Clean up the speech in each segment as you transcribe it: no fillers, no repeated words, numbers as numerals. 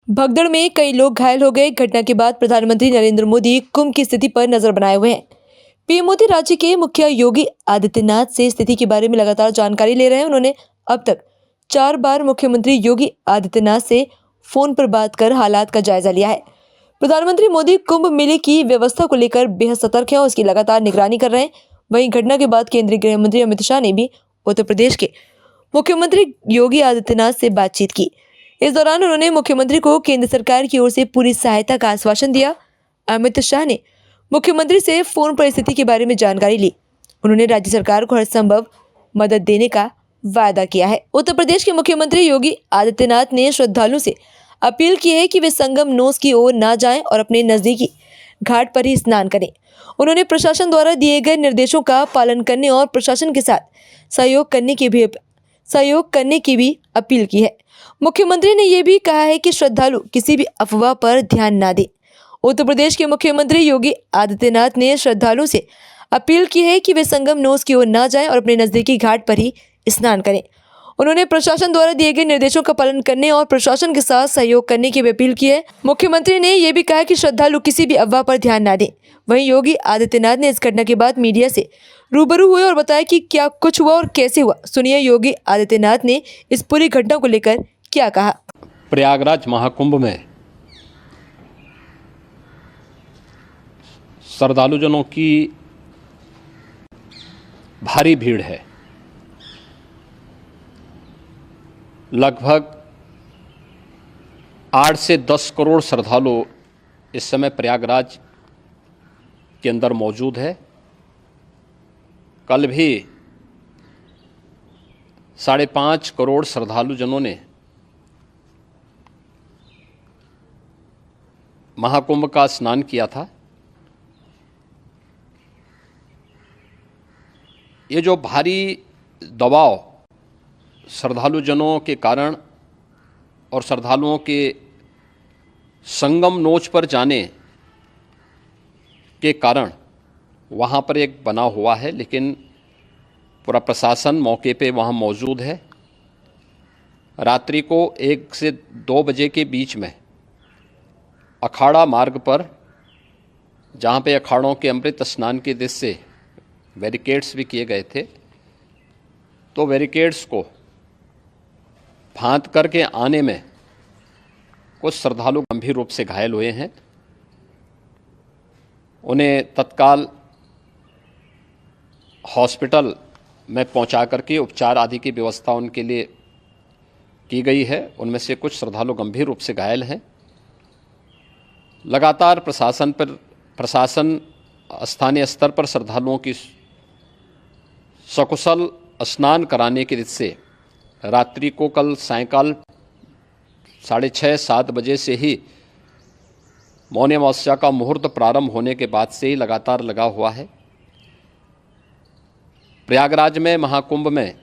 भगदड़ में कई लोग घायल हो गए। घटना के बाद प्रधानमंत्री नरेंद्र मोदी कुंभ की स्थिति पर नजर बनाए हुए हैं। पीएम मोदी राज्य के मुखिया योगी आदित्यनाथ से स्थिति के बारे में लगातार जानकारी ले रहे हैं। उन्होंने अब तक 4 बार मुख्यमंत्री योगी आदित्यनाथ से फोन पर बात कर हालात का जायजा लिया है। प्रधानमंत्री मोदी कुंभ मेले की व्यवस्था को लेकर बेहद सतर्क हैं और उसकी लगातार निगरानी कर रहे हैं। वहीं घटना के बाद केंद्रीय गृह मंत्री अमित शाह ने भी उत्तर प्रदेश के मुख्यमंत्री योगी आदित्यनाथ से बातचीत की। इस दौरान उन्होंने मुख्यमंत्री को केंद्र सरकार की ओर से पूरी सहायता का आश्वासन दिया। अमित शाह ने मुख्यमंत्री से फोन पर स्थिति के बारे में जानकारी ली। उन्होंने राज्य सरकार को हर संभव मदद देने का वायदा किया है। उत्तर प्रदेश के मुख्यमंत्री योगी आदित्यनाथ ने श्रद्धालुओं से अपील की है कि वे संगम नोस की ओर ना जाएं और अपने नजदीकी घाट पर ही स्नान करें। उन्होंने प्रशासन द्वारा दिए गए निर्देशों का पालन करने और प्रशासन के साथ सहयोग करने की भी अपील की है। मुख्यमंत्री ने यह भी कहा है कि श्रद्धालु किसी भी अफवाह पर ध्यान न दें। उत्तर प्रदेश के मुख्यमंत्री योगी आदित्यनाथ ने श्रद्धालुओं से अपील की है कि वे संगम नोस की ओर न जाएं और अपने नजदीकी घाट पर ही स्नान करें। उन्होंने प्रशासन द्वारा दिए गए निर्देशों का पालन करने और प्रशासन के साथ सहयोग करने की भी अपील की है। मुख्यमंत्री ने यह भी कहा कि श्रद्धालु किसी भी अफवाह पर ध्यान न दें। वहीं योगी आदित्यनाथ ने इस घटना के बाद मीडिया से रूबरू हुए और बताया कि क्या कुछ हुआ और कैसे हुआ। सुनिए योगी आदित्यनाथ ने इस पूरी घटना को लेकर क्या कहा। प्रयागराज महाकुंभ में श्रद्धालुजनों की भारी भीड़ है। लगभग 8 से 10 करोड़ श्रद्धालु इस समय प्रयागराज के अंदर मौजूद है। कल भी 5.5 करोड़ श्रद्धालुजनों ने महाकुंभ का स्नान किया था। ये जो भारी दबाव श्रद्धालुजनों के कारण और श्रद्धालुओं के संगम नोच पर जाने के कारण वहाँ पर एक बना हुआ है, लेकिन पूरा प्रशासन मौके पे वहाँ मौजूद है। रात्रि को 1 से 2 बजे के बीच में अखाड़ा मार्ग पर, जहाँ पे अखाड़ों के अमृत स्नान के दृश्य से बैरिकेड्स भी किए गए थे, तो बैरिकेड्स को फांद करके आने में कुछ श्रद्धालु गंभीर रूप से घायल हुए हैं। उन्हें तत्काल हॉस्पिटल में पहुंचा करके उपचार आदि की व्यवस्था उनके लिए की गई है। उनमें से कुछ श्रद्धालु गंभीर रूप से घायल हैं। लगातार प्रशासन स्थानीय स्तर पर श्रद्धालुओं की सकुशल स्नान कराने के दृष्टि से रात्रि को कल सायंकाल 6:30-7 बजे से ही मौनी अमावस्या का मुहूर्त प्रारंभ होने के बाद से ही लगातार लगा हुआ है। प्रयागराज में महाकुंभ में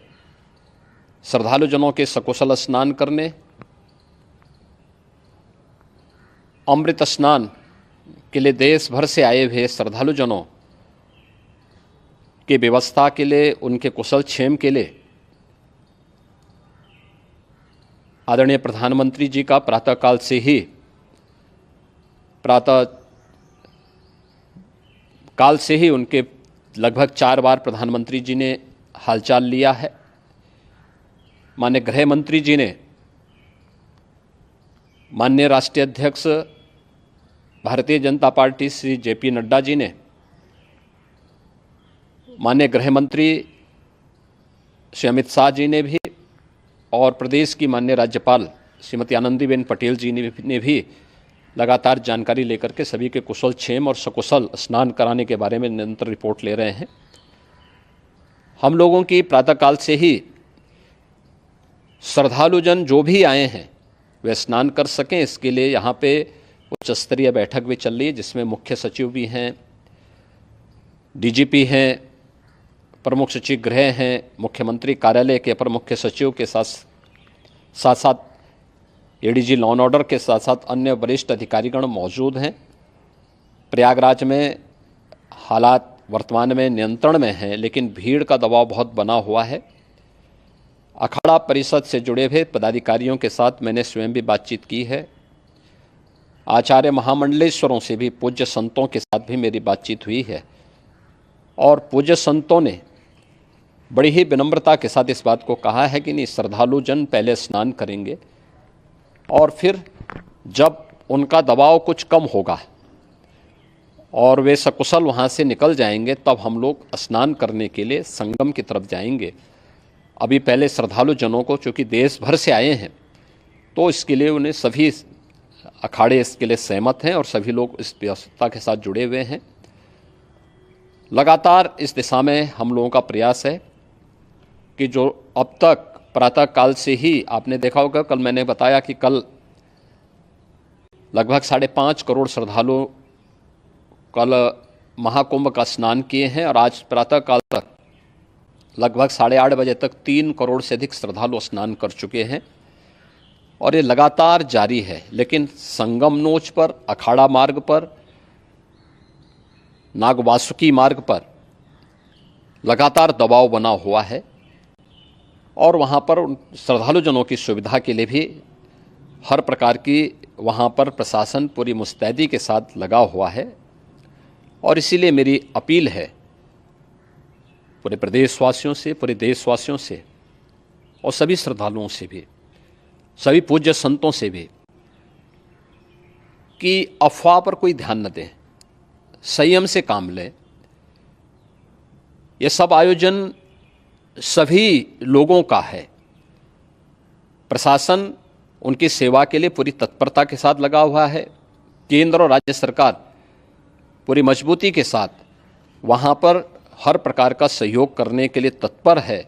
श्रद्धालुजनों के सकुशल स्नान करने, अमृत स्नान के लिए देश भर से आए हुए श्रद्धालुजनों की व्यवस्था के लिए, उनके कुशल क्षेम के लिए आदरणीय प्रधानमंत्री जी का प्रातःकाल से ही उनके लगभग 4 बार प्रधानमंत्री जी ने हालचाल लिया है। माननीय गृह मंत्री जी ने, माननीय राष्ट्रीय अध्यक्ष भारतीय जनता पार्टी श्री JP नड्डा जी ने, माननीय गृह मंत्री श्री अमित शाह जी ने भी, और प्रदेश की माननीय राज्यपाल श्रीमती आनंदीबेन पटेल जी ने भी लगातार जानकारी लेकर के सभी के कुशल क्षेम और सकुशल स्नान कराने के बारे में निरंतर रिपोर्ट ले रहे हैं। हम लोगों की प्रातःकाल से ही श्रद्धालुजन जो भी आए हैं वे स्नान कर सकें, इसके लिए यहाँ पे उच्च स्तरीय बैठक भी चल रही है, जिसमें मुख्य सचिव भी हैं, DGP हैं, प्रमुख सचिव गृह हैं, मुख्यमंत्री कार्यालय के अपर मुख्य सचिव के साथ ADG लॉ एंड ऑर्डर के साथ साथ अन्य वरिष्ठ अधिकारीगण मौजूद हैं। प्रयागराज में हालात वर्तमान में नियंत्रण में हैं, लेकिन भीड़ का दबाव बहुत बना हुआ है। अखाड़ा परिषद से जुड़े हुए पदाधिकारियों के साथ मैंने स्वयं भी बातचीत की है। आचार्य महामंडलेश्वरों से भी, पूज्य संतों के साथ भी मेरी बातचीत हुई है और पूज्य संतों ने बड़ी ही विनम्रता के साथ इस बात को कहा है कि नहीं, श्रद्धालु जन पहले स्नान करेंगे और फिर जब उनका दबाव कुछ कम होगा और वे सकुशल वहाँ से निकल जाएंगे तब हम लोग स्नान करने के लिए संगम की तरफ जाएंगे। अभी पहले श्रद्धालु जनों को, चूँकि देश भर से आए हैं, तो इसके लिए उन्हें सभी अखाड़े इसके लिए सहमत हैं और सभी लोग इस व्यवस्था के साथ जुड़े हुए हैं। लगातार इस दिशा में हम लोगों का प्रयास है कि जो अब तक प्रातः काल से ही आपने देखा होगा, कल मैंने बताया कि कल लगभग 5.5 करोड़ श्रद्धालु कल महाकुंभ का स्नान किए हैं और आज प्रातः काल तक लगभग 8:30 बजे तक 3 करोड़ से अधिक श्रद्धालु स्नान कर चुके हैं और ये लगातार जारी है। लेकिन संगम नोच पर, अखाड़ा मार्ग पर, नागवासुकी मार्ग पर लगातार दबाव बना हुआ है और वहाँ पर श्रद्धालु जनों की सुविधा के लिए भी हर प्रकार की वहाँ पर प्रशासन पूरी मुस्तैदी के साथ लगा हुआ है। और इसीलिए मेरी अपील है पूरे प्रदेशवासियों से, पूरे देशवासियों से और सभी श्रद्धालुओं से भी, सभी पूज्य संतों से भी कि अफवाह पर कोई ध्यान न दें, संयम से काम लें। ये सब आयोजन सभी लोगों का है। प्रशासन उनकी सेवा के लिए पूरी तत्परता के साथ लगा हुआ है। केंद्र और राज्य सरकार पूरी मजबूती के साथ वहाँ पर हर प्रकार का सहयोग करने के लिए तत्पर है।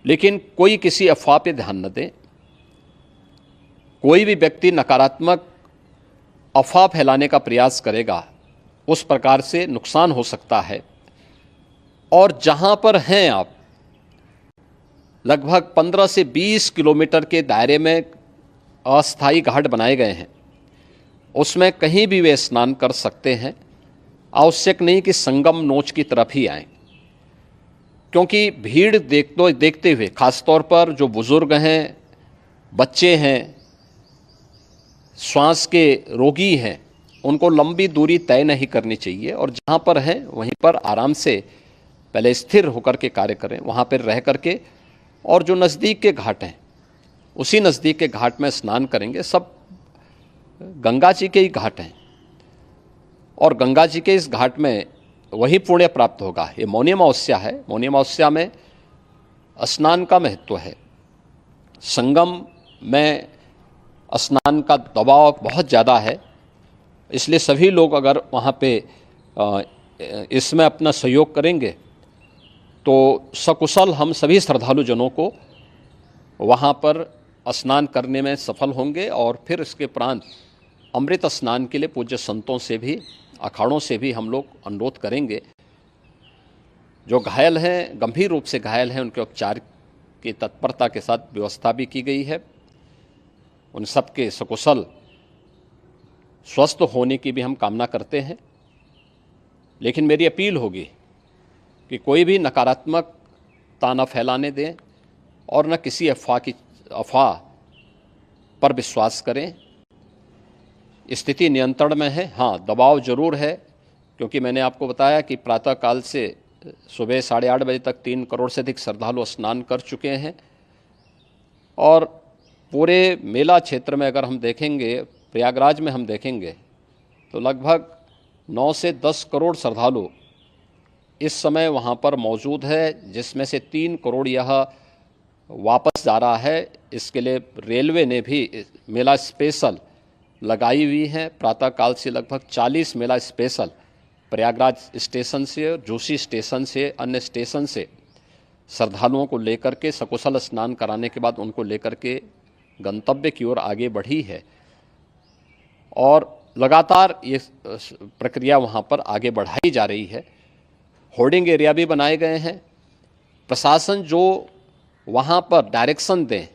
लेकिन कोई किसी अफवाह पे ध्यान न दें। कोई भी व्यक्ति नकारात्मक अफवाह फैलाने का प्रयास करेगा, उस प्रकार से नुकसान हो सकता है। और जहाँ पर हैं आप, लगभग 15 से 20 किलोमीटर के दायरे में अस्थायी घाट बनाए गए हैं, उसमें कहीं भी वे स्नान कर सकते हैं। आवश्यक नहीं कि संगम नोच की तरफ ही आएं, क्योंकि भीड़ देखते हुए, खासतौर पर जो बुजुर्ग हैं, बच्चे हैं, श्वास के रोगी हैं, उनको लंबी दूरी तय नहीं करनी चाहिए और जहाँ पर हैं वहीं पर आराम से पहले स्थिर होकर के कार्य करें, वहाँ पर रह करके। और जो नज़दीक के घाट हैं, उसी नज़दीक के घाट में स्नान करेंगे। सब गंगा जी के ही घाट हैं और गंगा जी के इस घाट में वही पुण्य प्राप्त होगा। ये मौनी अमावस्या है। मौनी अमावस्या में स्नान का महत्व है। संगम में स्नान का दबाव बहुत ज़्यादा है, इसलिए सभी लोग अगर वहाँ पे इसमें अपना सहयोग करेंगे तो सकुशल हम सभी श्रद्धालु जनों को वहाँ पर स्नान करने में सफल होंगे। और फिर इसके उपरांत अमृत स्नान के लिए पूज्य संतों से भी, अखाड़ों से भी हम लोग अनुरोध करेंगे। जो घायल हैं, गंभीर रूप से घायल हैं, उनके उपचार की तत्परता के साथ व्यवस्था भी की गई है। उन सब के सकुशल स्वस्थ होने की भी हम कामना करते हैं। लेकिन मेरी अपील होगी कि कोई भी नकारात्मकता न फैलाने दें और न किसी अफवाह पर विश्वास करें। स्थिति नियंत्रण में है। हाँ, दबाव जरूर है, क्योंकि मैंने आपको बताया कि प्रातःकाल से सुबह 8:30 बजे तक 3 करोड़ से अधिक श्रद्धालु स्नान कर चुके हैं। और पूरे मेला क्षेत्र में अगर हम देखेंगे, प्रयागराज में हम देखेंगे तो लगभग 9 से 10 करोड़ श्रद्धालु इस समय वहाँ पर मौजूद है, जिसमें से 3 करोड़ यह वापस जा रहा है। इसके लिए रेलवे ने भी मेला स्पेशल लगाई हुई है। प्रातःकाल से लगभग 40 मेला स्पेशल प्रयागराज स्टेशन से, जोशी स्टेशन से, अन्य स्टेशन से श्रद्धालुओं को लेकर के सकुशल स्नान कराने के बाद उनको लेकर के गंतव्य की ओर आगे बढ़ी है। और लगातार ये प्रक्रिया वहाँ पर आगे बढ़ाई जा रही है। होर्डिंग एरिया भी बनाए गए हैं। प्रशासन जो वहाँ पर डायरेक्शन दें,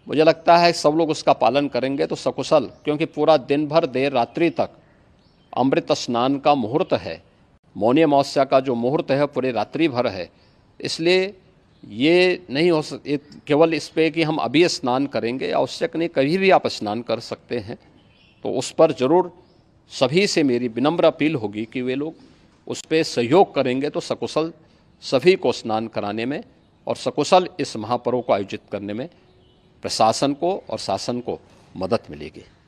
मुझे लगता है सब लोग उसका पालन करेंगे तो सकुशल, क्योंकि पूरा दिन भर देर रात्रि तक अमृत स्नान का मुहूर्त है। मौनी अमावस्या का जो मुहूर्त है पूरे रात्रि भर है, इसलिए ये नहीं हो सकते केवल इस पे कि हम अभी स्नान करेंगे, आवश्यक नहीं, कभी भी आप स्नान कर सकते हैं। तो उस पर ज़रूर सभी से मेरी विनम्र अपील होगी कि वे लोग उस पर सहयोग करेंगे तो सकुशल सभी को स्नान कराने में और सकुशल इस महापर्व को आयोजित करने में प्रशासन को और शासन को मदद मिलेगी।